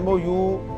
MOU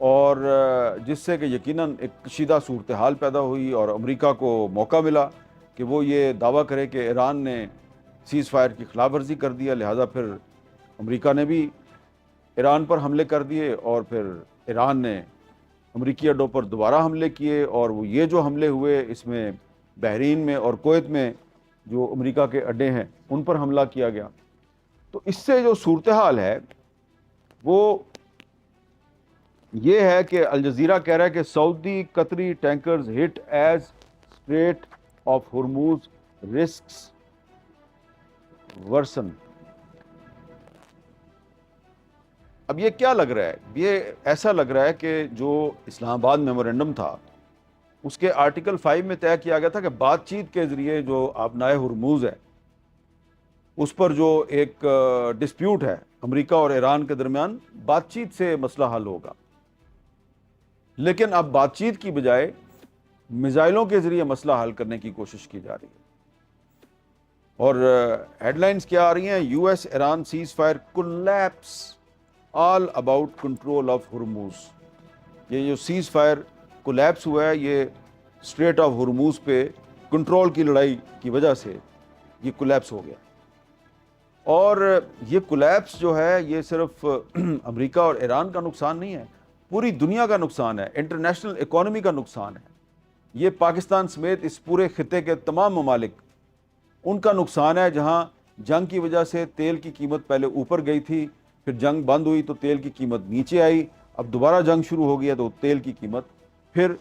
اور جس سے کہ یقیناً ایک کشیدہ صورتحال پیدا ہوئی اور امریکہ کو موقع ملا کہ وہ یہ دعویٰ کرے کہ ایران نے سیز فائر کی خلاف ورزی کر دیا، لہٰذا پھر امریکہ نے بھی ایران پر حملے کر دیے اور پھر ایران نے امریکی اڈوں پر دوبارہ حملے کیے، اور وہ یہ جو حملے ہوئے اس میں بحرین میں اور کویت میں جو امریکہ کے اڈے ہیں ان پر حملہ کیا گیا۔ تو اس سے جو صورتحال ہے وہ یہ ہے کہ الجزیرہ کہہ رہا ہے کہ Saudi Qatari tankers hit as strait of Hormuz risks worsen. اب یہ کیا لگ رہا ہے؟ یہ ایسا لگ رہا ہے کہ جو اسلام آباد میمورینڈم تھا اس کے آرٹیکل 5 میں طے کیا گیا تھا کہ بات چیت کے ذریعے جو آبنائے ہرموز ہے اس پر جو ایک ڈسپیوٹ ہے امریکہ اور ایران کے درمیان، بات چیت سے مسئلہ حل ہوگا، لیکن اب بات چیت کی بجائے میزائلوں کے ذریعے مسئلہ حل کرنے کی کوشش کی جا رہی ہے۔ اور ہیڈ لائنز کیا آ رہی ہیں؟ U S Iran ceasefire collapse all about control of Hormuz. یہ جو سیز فائر کولیپس ہوا ہے یہ اسٹریٹ آف ہرموز پہ کنٹرول کی لڑائی کی وجہ سے یہ کولیپس ہو گیا، اور یہ کولیپس جو ہے یہ صرف امریکہ اور ایران کا نقصان نہیں ہے، پوری دنیا کا نقصان ہے، انٹرنیشنل اکانومی کا نقصان ہے، یہ پاکستان سمیت اس پورے خطے کے تمام ممالک ان کا نقصان ہے، جہاں جنگ کی وجہ سے تیل کی قیمت پہلے اوپر گئی تھی، پھر جنگ بند ہوئی تو تیل کی قیمت نیچے آئی، اب دوبارہ جنگ شروع ہو گیا تو تیل کی قیمت پھر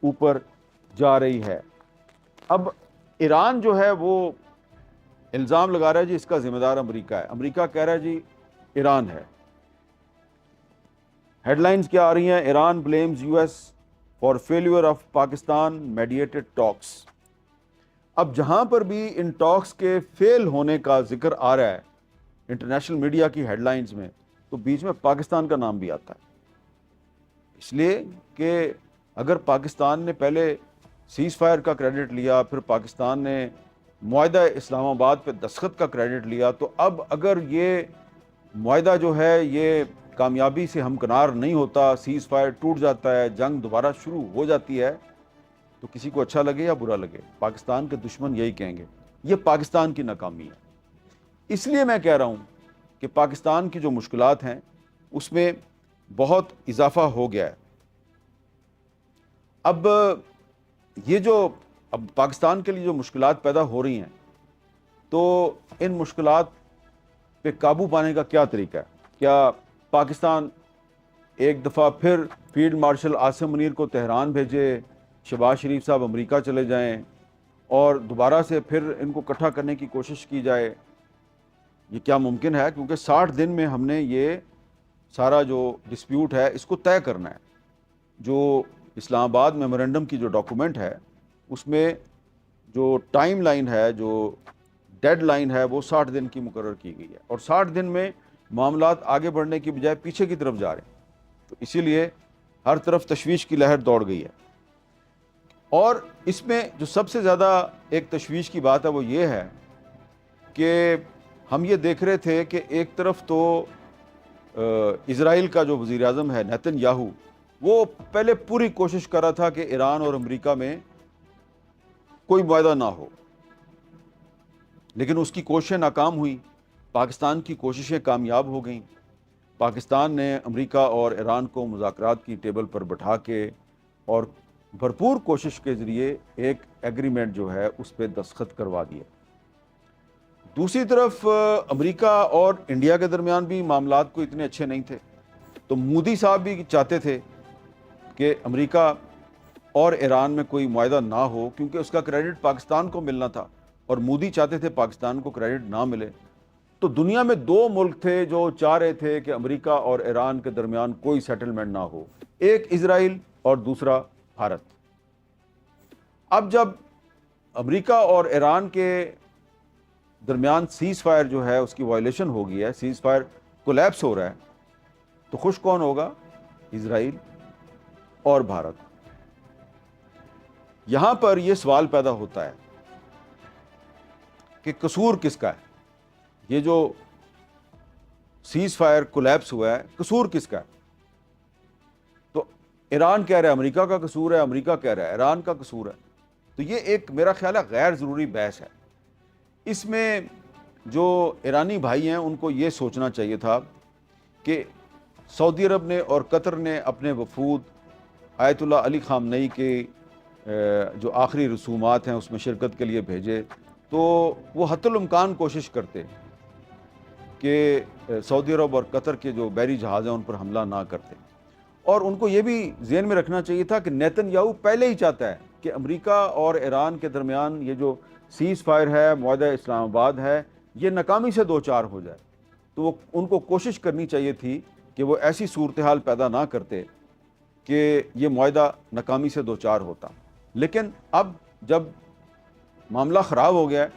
اوپر جا رہی ہے۔ اب ایران جو ہے وہ الزام لگا رہا ہے جی اس کا ذمہ دار امریکہ ہے، امریکہ کہہ رہا ہے جی ایران ہے۔ ہیڈ لائنز کیا آ رہی ہیں؟ Iran blames U S for failure of Pakistan mediated talks. اب جہاں پر بھی ان ٹاکس کے فیل ہونے کا ذکر آ رہا ہے انٹرنیشنل میڈیا کی ہیڈ لائنز میں، تو بیچ میں پاکستان کا نام بھی آتا ہے، اس لیے کہ اگر پاکستان نے پہلے سیز فائر کا کریڈٹ لیا، پھر پاکستان نے معاہدہ اسلام آباد پہ دستخط کا کریڈٹ لیا، تو اب اگر یہ معاہدہ جو ہے یہ کامیابی سے ہمکنار نہیں ہوتا، سیز فائر ٹوٹ جاتا ہے، جنگ دوبارہ شروع ہو جاتی ہے، تو کسی کو اچھا لگے یا برا لگے پاکستان کے دشمن یہی کہیں گے یہ پاکستان کی ناکامی ہے۔ اس لیے میں کہہ رہا ہوں کہ پاکستان کی جو مشکلات ہیں اس میں بہت اضافہ ہو گیا ہے۔ اب پاکستان کے لیے جو مشکلات پیدا ہو رہی ہیں، تو ان مشکلات پہ قابو پانے کا کیا طریقہ ہے؟ کیا پاکستان ایک دفعہ پھر فیلڈ مارشل عاصم منیر کو تہران بھیجے، شہباز شریف صاحب امریکہ چلے جائیں اور دوبارہ سے پھر ان کو اکٹھا کرنے کی کوشش کی جائے؟ یہ کیا ممکن ہے؟ کیونکہ 60 دن میں ہم نے یہ سارا جو ڈسپیوٹ ہے اس کو طے کرنا ہے۔ جو اسلام آباد میمورینڈم کی جو ڈاکومنٹ ہے اس میں جو ٹائم لائن ہے، جو ڈیڈ لائن ہے، وہ 60 دن کی مقرر کی گئی ہے، اور 60 دن میں معاملات آگے بڑھنے کی بجائے پیچھے کی طرف جا رہے ہیں، تو اسی لیے ہر طرف تشویش کی لہر دوڑ گئی ہے۔ اور اس میں جو سب سے زیادہ ایک تشویش کی بات ہے وہ یہ ہے کہ ہم یہ دیکھ رہے تھے کہ ایک طرف تو اسرائیل کا جو وزیر اعظم ہے نیتن یاہو، وہ پہلے پوری کوشش کر رہا تھا کہ ایران اور امریکہ میں کوئی معاہدہ نہ ہو، لیکن اس کی کوششیں ناکام ہوئیں، پاکستان کی کوششیں کامیاب ہو گئیں۔ پاکستان نے امریکہ اور ایران کو مذاکرات کی ٹیبل پر بٹھا کے اور بھرپور کوشش کے ذریعے ایک ایگریمنٹ جو ہے اس پہ دستخط کروا دیا۔ دوسری طرف امریکہ اور انڈیا کے درمیان بھی معاملات کو اتنے اچھے نہیں تھے، تو مودی صاحب بھی چاہتے تھے کہ امریکہ اور ایران میں کوئی معاہدہ نہ ہو، کیونکہ اس کا کریڈٹ پاکستان کو ملنا تھا، اور مودی چاہتے تھے پاکستان کو کریڈٹ نہ ملے۔ تو دنیا میں 2 ملک تھے جو چاہ رہے تھے کہ امریکہ اور ایران کے درمیان کوئی سیٹلمنٹ نہ ہو، ایک اسرائیل اور دوسرا بھارت۔ اب جب امریکہ اور ایران کے درمیان سیز فائر جو ہے اس کی وائلیشن ہو گئی ہے، سیز فائر کولیپس ہو رہا ہے، تو خوش کون ہوگا؟ اسرائیل اور بھارت۔ یہاں پر یہ سوال پیدا ہوتا ہے کہ قصور کس کا ہے؟ یہ جو سیز فائر کولیپس ہوا ہے قصور کس کا ہے؟ تو ایران کہہ رہا ہے امریکہ کا قصور ہے، امریکہ کہہ رہا ہے ایران کا قصور ہے. تو یہ ایک میرا خیال ہے غیر ضروری بحث ہے. اس میں جو ایرانی بھائی ہیں ان کو یہ سوچنا چاہیے تھا کہ سعودی عرب نے اور قطر نے اپنے وفود آیت اللہ علی خامنئی کے جو آخری رسومات ہیں اس میں شرکت کے لیے بھیجے، تو وہ حتی الامکان کوشش کرتے کہ سعودی عرب اور قطر کے جو بحری جہاز ہیں ان پر حملہ نہ کرتے. اور ان کو یہ بھی ذہن میں رکھنا چاہیے تھا کہ نیتن یاہو پہلے ہی چاہتا ہے کہ امریکہ اور ایران کے درمیان یہ جو سیز فائر ہے، معاہدہ اسلام آباد ہے، یہ ناکامی سے دوچار ہو جائے. تو ان کو کوشش کرنی چاہیے تھی کہ وہ ایسی صورتحال پیدا نہ کرتے کہ یہ معاہدہ ناکامی سے دوچار ہوتا. لیکن اب جب معاملہ خراب ہو گیا ہے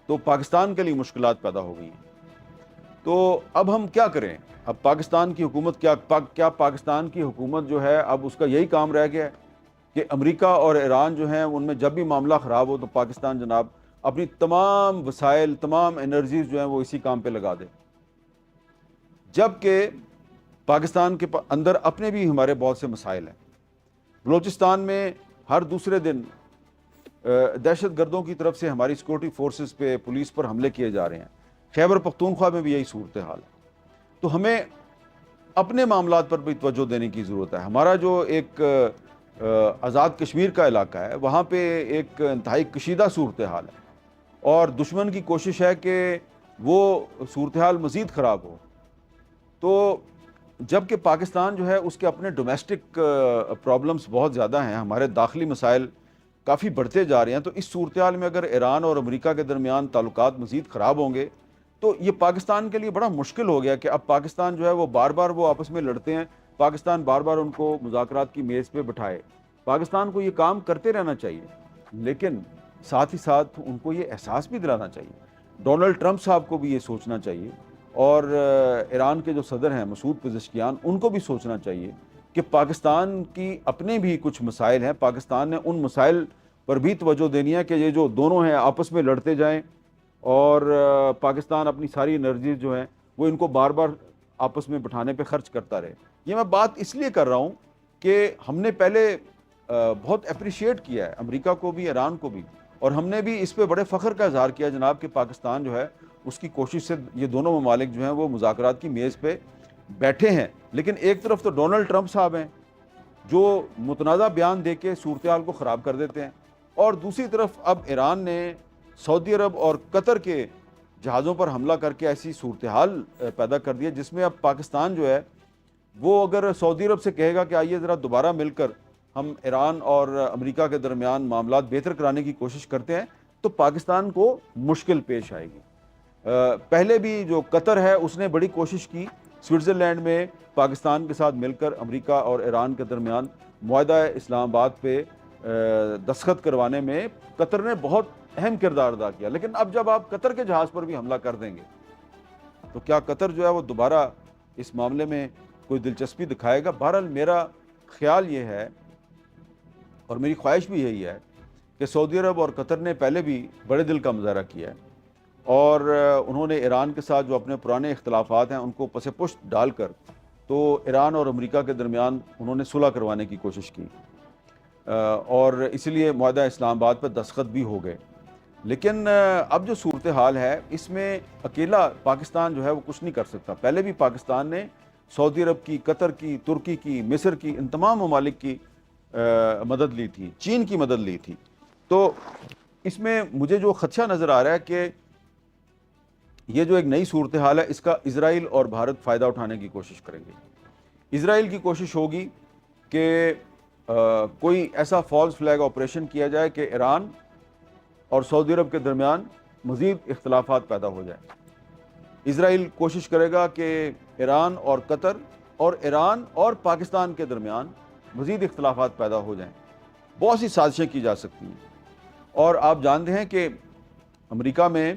تو پاکستان کے لیے مشکلات پیدا ہو گئی ہیں. تو اب ہم کیا کریں؟ اب پاکستان کی حکومت کیا پاکستان کی حکومت جو ہے اب اس کا یہی کام رہ گیا ہے کہ امریکہ اور ایران جو ہیں ان میں جب بھی معاملہ خراب ہو تو پاکستان جناب اپنی تمام وسائل، تمام انرجیز جو ہیں وہ اسی کام پہ لگا دے، جبکہ پاکستان کے اندر اپنے بھی ہمارے بہت سے مسائل ہیں. بلوچستان میں ہر دوسرے دن دہشت گردوں کی طرف سے ہماری سیکورٹی فورسز پہ، پولیس پر حملے کیے جا رہے ہیں. خیبر پختونخوا میں بھی یہی صورتحال ہے. تو ہمیں اپنے معاملات پر بھی توجہ دینے کی ضرورت ہے. ہمارا جو ایک آزاد کشمیر کا علاقہ ہے وہاں پہ ایک انتہائی کشیدہ صورتحال ہے، اور دشمن کی کوشش ہے کہ وہ صورتحال مزید خراب ہو. تو جبکہ پاکستان جو ہے اس کے اپنے ڈومیسٹک پرابلمز بہت زیادہ ہیں، ہمارے داخلی مسائل کافی بڑھتے جا رہے ہیں. تو اس صورتحال میں اگر ایران اور امریکہ کے درمیان تعلقات مزید خراب ہوں گے تو یہ پاکستان کے لیے بڑا مشکل ہو گیا کہ اب پاکستان جو ہے وہ بار بار وہ آپس میں لڑتے ہیں، پاکستان بار بار ان کو مذاکرات کی میز پہ بٹھائے. پاکستان کو یہ کام کرتے رہنا چاہیے، لیکن ساتھ ہی ساتھ ان کو یہ احساس بھی دلانا چاہیے. ڈونلڈ ٹرمپ صاحب کو بھی یہ سوچنا چاہیے، اور ایران کے جو صدر ہیں مسعود پزشکیان، ان کو بھی سوچنا چاہیے کہ پاکستان کی اپنے بھی کچھ مسائل ہیں. پاکستان نے ان مسائل پر بھی توجہ دینی ہے کہ یہ جو دونوں ہیں آپس میں لڑتے جائیں، اور پاکستان اپنی ساری انرجیز جو ہیں وہ ان کو بار بار آپس میں بٹھانے پہ خرچ کرتا رہے. یہ میں بات اس لیے کر رہا ہوں کہ ہم نے پہلے بہت اپریشیٹ کیا ہے امریکہ کو بھی، ایران کو بھی، اور ہم نے بھی اس پہ بڑے فخر کا اظہار کیا جناب کہ پاکستان جو ہے اس کی کوشش سے یہ دونوں ممالک جو ہیں وہ مذاکرات کی میز پہ بیٹھے ہیں. لیکن ایک طرف تو ڈونلڈ ٹرمپ صاحب ہیں جو متنازع بیان دے کے صورتحال کو خراب کر دیتے ہیں، اور دوسری طرف اب ایران نے سعودی عرب اور قطر کے جہازوں پر حملہ کر کے ایسی صورتحال پیدا کر دی ہے جس میں اب پاکستان جو ہے وہ اگر سعودی عرب سے کہے گا کہ آئیے ذرا دوبارہ مل کر ہم ایران اور امریکہ کے درمیان معاملات بہتر کرانے کی کوشش کرتے ہیں، تو پاکستان کو مشکل پیش آئے گی. پہلے بھی جو قطر ہے اس نے بڑی کوشش کی سوئٹزرلینڈ میں پاکستان کے ساتھ مل کر امریکہ اور ایران کے درمیان معاہدہ اسلام آباد پہ دستخط کروانے میں قطر نے بہت اہم کردار ادا کیا. لیکن اب جب آپ قطر کے جہاز پر بھی حملہ کر دیں گے تو کیا قطر جو ہے وہ دوبارہ اس معاملے میں کوئی دلچسپی دکھائے گا؟ بہرحال میرا خیال یہ ہے اور میری خواہش بھی یہی ہے کہ سعودی عرب اور قطر نے پہلے بھی بڑے دل کا مظاہرہ کیا ہے، اور انہوں نے ایران کے ساتھ جو اپنے پرانے اختلافات ہیں ان کو پس پشت ڈال کر تو ایران اور امریکہ کے درمیان انہوں نے صلح کروانے کی کوشش کی، اور اسی لیے معاہدہ اسلام آباد پر دستخط بھی ہو گئے. لیکن اب جو صورتحال ہے اس میں اکیلا پاکستان جو ہے وہ کچھ نہیں کر سکتا. پہلے بھی پاکستان نے سعودی عرب کی، قطر کی، ترکی کی، مصر کی، ان تمام ممالک کی مدد لی تھی، چین کی مدد لی تھی. تو اس میں مجھے جو خدشہ نظر آ رہا ہے کہ یہ جو ایک نئی صورتحال ہے اس کا اسرائیل اور بھارت فائدہ اٹھانے کی کوشش کریں گے. اسرائیل کی کوشش ہوگی کہ کوئی ایسا فالس فلیگ آپریشن کیا جائے کہ ایران اور سعودی عرب کے درمیان مزید اختلافات پیدا ہو جائیں. اسرائیل کوشش کرے گا کہ ایران اور قطر اور ایران اور پاکستان کے درمیان مزید اختلافات پیدا ہو جائیں. بہت سی سازشیں کی جا سکتی ہیں، اور آپ جانتے ہیں کہ امریکہ میں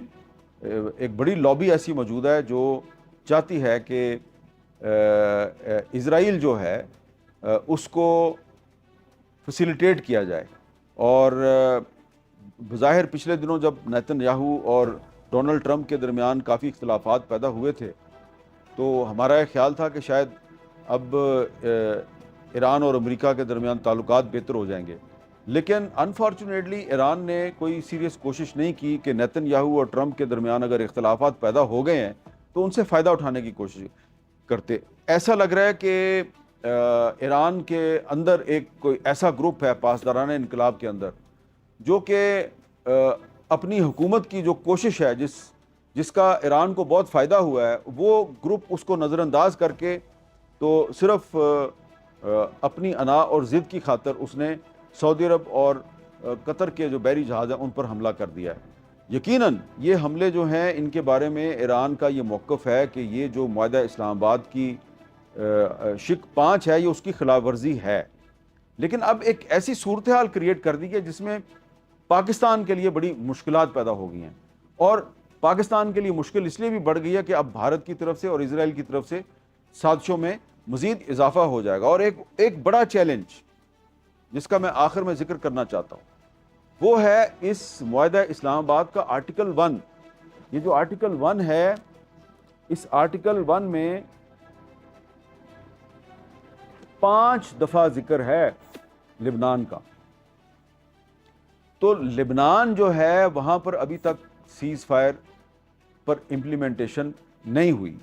ایک بڑی لابی ایسی موجود ہے جو چاہتی ہے کہ اسرائیل جو ہے اس کو فیسیلیٹیٹ کیا جائے. اور بظاہر پچھلے دنوں جب نیتن یاہو اور ڈونلڈ ٹرمپ کے درمیان کافی اختلافات پیدا ہوئے تھے تو ہمارا یہ خیال تھا کہ شاید اب ایران اور امریکہ کے درمیان تعلقات بہتر ہو جائیں گے، لیکن انفارچونیٹلی ایران نے کوئی سیریس کوشش نہیں کی کہ نیتن یاہو اور ٹرمپ کے درمیان اگر اختلافات پیدا ہو گئے ہیں تو ان سے فائدہ اٹھانے کی کوشش کرتے۔ ایسا لگ رہا ہے کہ ایران کے اندر ایک کوئی ایسا گروپ ہے پاسداران انقلاب کے اندر جو کہ اپنی حکومت کی جو کوشش ہے جس کا ایران کو بہت فائدہ ہوا ہے، وہ گروپ اس کو نظر انداز کر کے تو صرف اپنی انا اور ضد کی خاطر اس نے سعودی عرب اور قطر کے جو بحری جہاز ہیں ان پر حملہ کر دیا ہے۔ یقیناً یہ حملے جو ہیں ان کے بارے میں ایران کا یہ موقف ہے کہ یہ جو معاہدہ اسلام آباد کی شق 5 ہے یہ اس کی خلاف ورزی ہے، لیکن اب ایک ایسی صورتحال کریٹ کر دی ہے جس میں پاکستان کے لیے بڑی مشکلات پیدا ہو گئی ہیں، اور پاکستان کے لیے مشکل اس لیے بھی بڑھ گئی ہے کہ اب بھارت کی طرف سے اور اسرائیل کی طرف سے سازشوں میں مزید اضافہ ہو جائے گا۔ اور ایک بڑا چیلنج جس کا میں آخر میں ذکر کرنا چاہتا ہوں وہ ہے اس معاہدہ اسلام آباد کا آرٹیکل 1۔ یہ جو آرٹیکل 1 ہے، اس آرٹیکل 1 میں 5 دفعہ ذکر ہے لبنان کا، تو لبنان جو ہے وہاں پر ابھی تک سیز فائر پر امپلیمنٹیشن نہیں ہوئی۔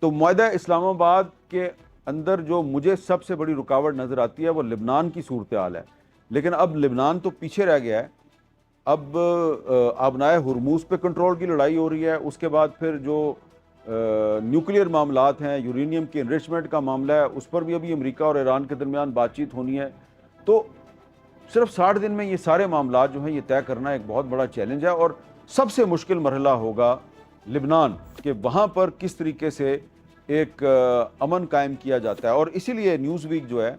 تو معاہدہ اسلام آباد کے اندر جو مجھے سب سے بڑی رکاوٹ نظر آتی ہے وہ لبنان کی صورتحال ہے، لیکن اب لبنان تو پیچھے رہ گیا ہے۔ اب آبنائے ہرموز پہ کنٹرول کی لڑائی ہو رہی ہے، اس کے بعد پھر جو نیوکلیئر معاملات ہیں، یورینیم کے انریچمنٹ کا معاملہ ہے، اس پر بھی ابھی امریکہ اور ایران کے درمیان بات چیت ہونی ہے۔ تو صرف 60 دن میں یہ سارے معاملات جو ہیں یہ طے کرنا ایک بہت بڑا چیلنج ہے، اور سب سے مشکل مرحلہ ہوگا لبنان کہ وہاں پر کس طریقے سے ایک امن قائم کیا جاتا ہے۔ اور اسی لیے نیوز ویک جو ہے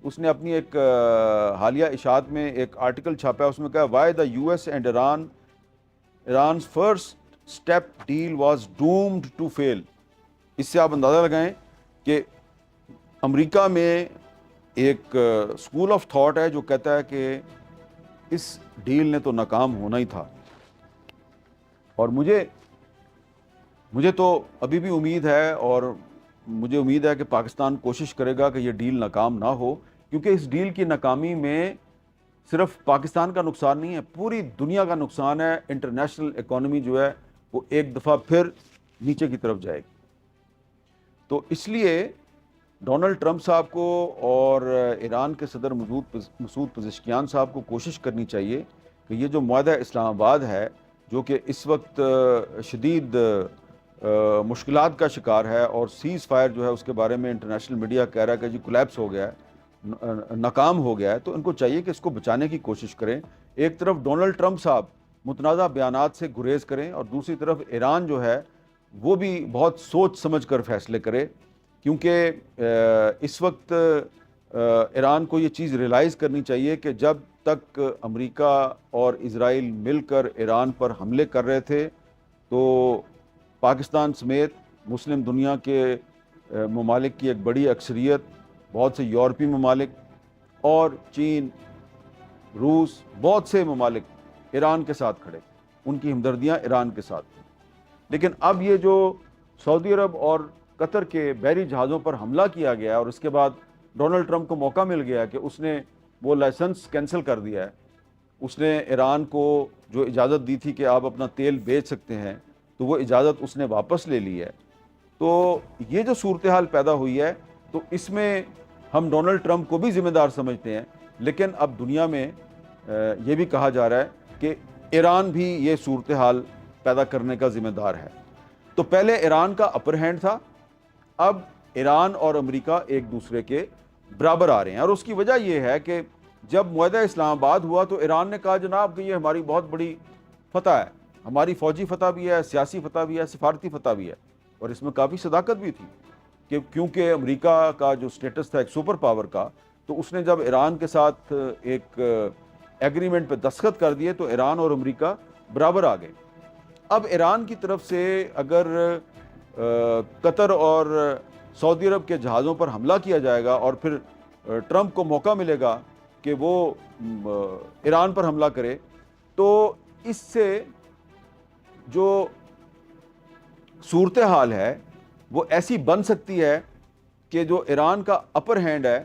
اس نے اپنی ایک حالیہ اشاعت میں ایک آرٹیکل چھاپا ہے، اس میں کہا why the U S and Iran's first step deal was doomed to fail. اس سے آپ اندازہ لگائیں کہ امریکہ میں ایک اسکول آف تھاٹ ہے جو کہتا ہے کہ اس ڈیل نے تو ناکام ہونا ہی تھا، اور مجھے تو ابھی بھی امید ہے، اور مجھے امید ہے کہ پاکستان کوشش کرے گا کہ یہ ڈیل ناکام نہ ہو، کیونکہ اس ڈیل کی ناکامی میں صرف پاکستان کا نقصان نہیں ہے، پوری دنیا کا نقصان ہے۔ انٹرنیشنل اکانومی جو ہے وہ ایک دفعہ پھر نیچے کی طرف جائے گی۔ تو اس لیے ڈونلڈ ٹرمپ صاحب کو اور ایران کے صدر مسعود پزشکیان صاحب کو کوشش کرنی چاہیے کہ یہ جو معاہدہ اسلام آباد ہے جو کہ اس وقت شدید مشکلات کا شکار ہے، اور سیز فائر جو ہے اس کے بارے میں انٹرنیشنل میڈیا کہہ رہا ہے کہ جی کولیپس ہو گیا ہے، ناکام ہو گیا ہے، تو ان کو چاہیے کہ اس کو بچانے کی کوشش کریں۔ ایک طرف ڈونلڈ ٹرمپ صاحب متنازع بیانات سے گریز کریں، اور دوسری طرف ایران جو ہے وہ بھی بہت سوچ سمجھ کر فیصلے کرے، کیونکہ اس وقت ایران کو یہ چیز ریلائز کرنی چاہیے کہ جب تک امریکہ اور اسرائیل مل کر ایران پر حملے کر رہے تھے تو پاکستان سمیت مسلم دنیا کے ممالک کی ایک بڑی اکثریت، بہت سے یورپی ممالک اور چین، روس، بہت سے ممالک ایران کے ساتھ کھڑے، ان کی ہمدردیاں ایران کے ساتھ تھیں۔ لیکن اب یہ جو سعودی عرب اور قطر کے بحری جہازوں پر حملہ کیا گیا، اور اس کے بعد ڈونلڈ ٹرمپ کو موقع مل گیا کہ اس نے وہ لائسنس کینسل کر دیا ہے، اس نے ایران کو جو اجازت دی تھی کہ آپ اپنا تیل بیچ سکتے ہیں تو وہ اجازت اس نے واپس لے لی ہے۔ تو یہ جو صورتحال پیدا ہوئی ہے تو اس میں ہم ڈونلڈ ٹرمپ کو بھی ذمہ دار سمجھتے ہیں، لیکن اب دنیا میں یہ بھی کہا جا رہا ہے کہ ایران بھی یہ صورتحال پیدا کرنے کا ذمہ دار ہے۔ تو پہلے ایران کا اپر ہینڈ تھا، اب ایران اور امریکہ ایک دوسرے کے برابر آ رہے ہیں، اور اس کی وجہ یہ ہے کہ جب معاہدہ اسلام آباد ہوا تو ایران نے کہا جناب کہ یہ ہماری بہت بڑی فتح ہے، ہماری فوجی فتح بھی ہے، سیاسی فتح بھی ہے، سفارتی فتح بھی ہے، اور اس میں کافی صداقت بھی تھی کہ کیونکہ امریکہ کا جو سٹیٹس تھا ایک سپر پاور کا، تو اس نے جب ایران کے ساتھ ایک ایگریمنٹ پہ دستخط کر دیے تو ایران اور امریکہ برابر آ گئے۔ اب ایران کی طرف سے اگر قطر اور سعودی عرب کے جہازوں پر حملہ کیا جائے گا اور پھر ٹرمپ کو موقع ملے گا کہ وہ ایران پر حملہ کرے، تو اس سے جو صورتحال ہے وہ ایسی بن سکتی ہے کہ جو ایران کا اپر ہینڈ ہے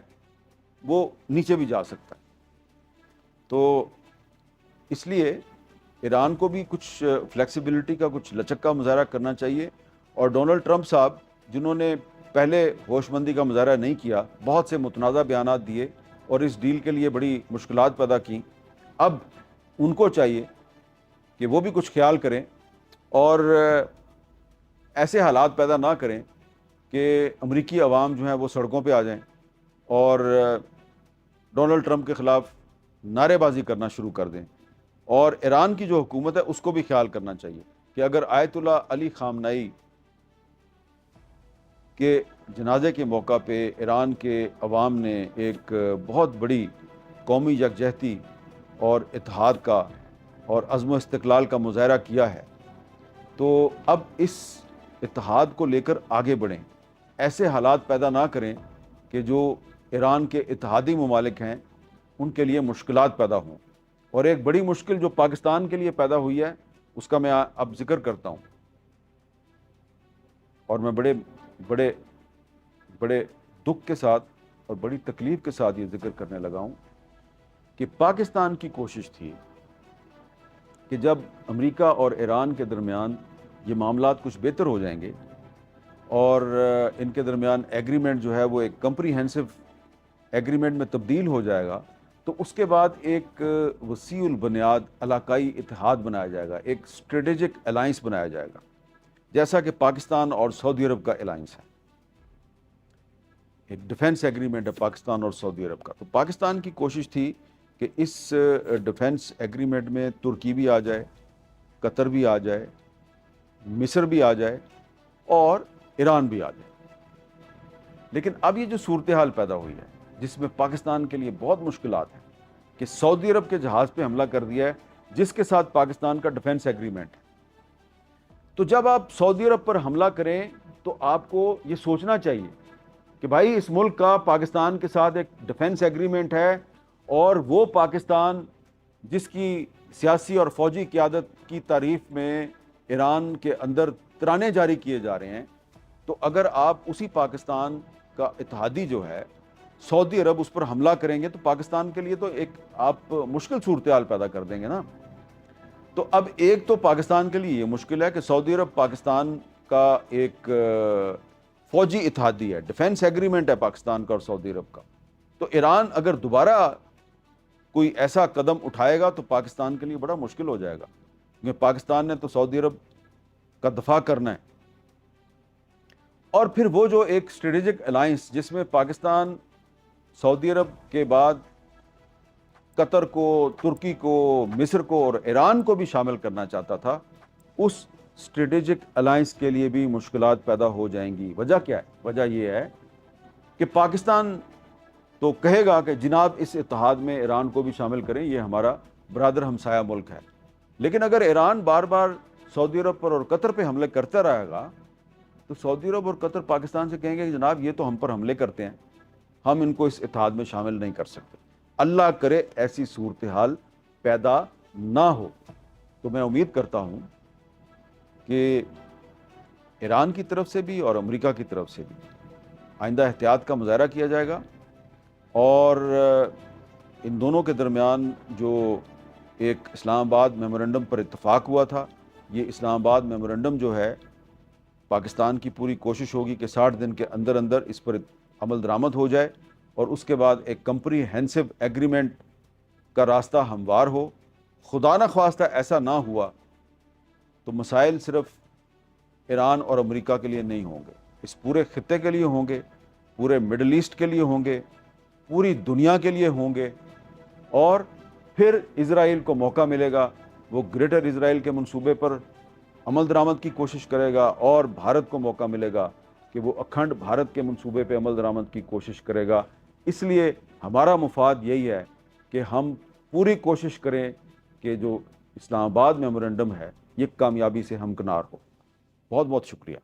وہ نیچے بھی جا سکتا ہے. تو اس لیے ایران کو بھی کچھ فلیکسیبلٹی کا، کچھ لچک کا مظاہرہ کرنا چاہیے. اور ڈونلڈ ٹرمپ صاحب جنہوں نے پہلے ہوش مندی کا مظاہرہ نہیں کیا، بہت سے متنازع بیانات دیے اور اس ڈیل کے لیے بڑی مشکلات پیدا کی، اب ان کو چاہیے کہ وہ بھی کچھ خیال کریں اور ایسے حالات پیدا نہ کریں کہ امریکی عوام جو ہیں وہ سڑکوں پہ آ جائیں اور ڈونلڈ ٹرمپ کے خلاف نعرے بازی کرنا شروع کر دیں. اور ایران کی جو حکومت ہے اس کو بھی خیال کرنا چاہیے کہ اگر آیت اللہ علی خامنائی کے جنازے کے موقع پہ ایران کے عوام نے ایک بہت بڑی قومی یکجہتی اور اتحاد کا اور عزم و استقلال کا مظاہرہ کیا ہے، تو اب اس اتحاد کو لے کر آگے بڑھیں. ایسے حالات پیدا نہ کریں کہ جو ایران کے اتحادی ممالک ہیں ان کے لیے مشکلات پیدا ہوں. اور ایک بڑی مشکل جو پاکستان کے لیے پیدا ہوئی ہے اس کا میں اب ذکر کرتا ہوں، اور میں بڑے دکھ کے ساتھ اور بڑی تکلیف کے ساتھ یہ ذکر کرنے لگا ہوں کہ پاکستان کی کوشش تھی کہ جب امریکہ اور ایران کے درمیان یہ معاملات کچھ بہتر ہو جائیں گے اور ان کے درمیان ایگریمنٹ جو ہے وہ ایک کمپریہنسو ایگریمنٹ میں تبدیل ہو جائے گا، تو اس کے بعد ایک وسیع البنیاد علاقائی اتحاد بنایا جائے گا، ایک اسٹریٹجک الائنس بنایا جائے گا، جیسا کہ پاکستان اور سعودی عرب کا الائنس ہے. ایک ڈیفنس ایگریمنٹ ہے پاکستان اور سعودی عرب کا. تو پاکستان کی کوشش تھی کہ اس ڈیفنس ایگریمنٹ میں ترکی بھی آ جائے، قطر بھی آ جائے، مصر بھی آ جائے اور ایران بھی آ جائے. لیکن اب یہ جو صورتحال پیدا ہوئی ہے جس میں پاکستان کے لیے بہت مشکلات ہیں کہ سعودی عرب کے جہاز پہ حملہ کر دیا ہے جس کے ساتھ پاکستان کا ڈیفنس ایگریمنٹ ہے. تو جب آپ سعودی عرب پر حملہ کریں تو آپ کو یہ سوچنا چاہیے کہ بھائی اس ملک کا پاکستان کے ساتھ ایک ڈیفنس ایگریمنٹ ہے، اور وہ پاکستان جس کی سیاسی اور فوجی قیادت کی تعریف میں ایران کے اندر ترانے جاری کیے جا رہے ہیں، تو اگر آپ اسی پاکستان کا اتحادی جو ہے سعودی عرب اس پر حملہ کریں گے تو پاکستان کے لیے تو ایک آپ مشکل صورتحال پیدا کر دیں گے نا. تو اب ایک تو پاکستان کے لیے یہ مشکل ہے کہ سعودی عرب پاکستان کا ایک فوجی اتحادی ہے، ڈیفنس ایگریمنٹ ہے پاکستان کا اور سعودی عرب کا. تو ایران اگر دوبارہ کوئی ایسا قدم اٹھائے گا تو پاکستان کے لیے بڑا مشکل ہو جائے گا، کیونکہ پاکستان نے تو سعودی عرب کا دفاع کرنا ہے. اور پھر وہ جو ایک اسٹریٹجک الائنس جس میں پاکستان سعودی عرب کے بعد قطر کو، ترکی کو، مصر کو اور ایران کو بھی شامل کرنا چاہتا تھا، اس اسٹریٹجک الائنس کے لیے بھی مشکلات پیدا ہو جائیں گی. وجہ کیا ہے؟ وجہ یہ ہے کہ پاکستان تو کہے گا کہ جناب اس اتحاد میں ایران کو بھی شامل کریں، یہ ہمارا برادر ہمسایہ ملک ہے. لیکن اگر ایران بار بار سعودی عرب پر اور قطر پہ حملے کرتا رہے گا تو سعودی عرب اور قطر پاکستان سے کہیں گے کہ جناب یہ تو ہم پر حملے کرتے ہیں، ہم ان کو اس اتحاد میں شامل نہیں کر سکتے. اللہ کرے ایسی صورتحال پیدا نہ ہو. تو میں امید کرتا ہوں کہ ایران کی طرف سے بھی اور امریکہ کی طرف سے بھی آئندہ احتیاط کا مظاہرہ کیا جائے گا، اور ان دونوں کے درمیان جو ایک اسلام آباد میمورنڈم پر اتفاق ہوا تھا، یہ اسلام آباد میمورنڈم جو ہے پاکستان کی پوری کوشش ہوگی کہ 60 دن کے اندر اندر اس پر عمل درآمد ہو جائے اور اس کے بعد ایک کمپریہنسو ایگریمنٹ کا راستہ ہموار ہو. خدا نہ خواستہ ایسا نہ ہوا تو مسائل صرف ایران اور امریکہ کے لیے نہیں ہوں گے، اس پورے خطے کے لیے ہوں گے، پورے مڈل ایسٹ کے لیے ہوں گے، پوری دنیا کے لیے ہوں گے. اور پھر اسرائیل کو موقع ملے گا، وہ گریٹر اسرائیل کے منصوبے پر عمل درآمد کی کوشش کرے گا، اور بھارت کو موقع ملے گا کہ وہ اکھنڈ بھارت کے منصوبے پہ عمل درآمد کی کوشش کرے گا. اس لیے ہمارا مفاد یہی ہے کہ ہم پوری کوشش کریں کہ جو اسلام آباد میمورنڈم ہے یہ کامیابی سے ہمکنار ہو. بہت بہت شکریہ.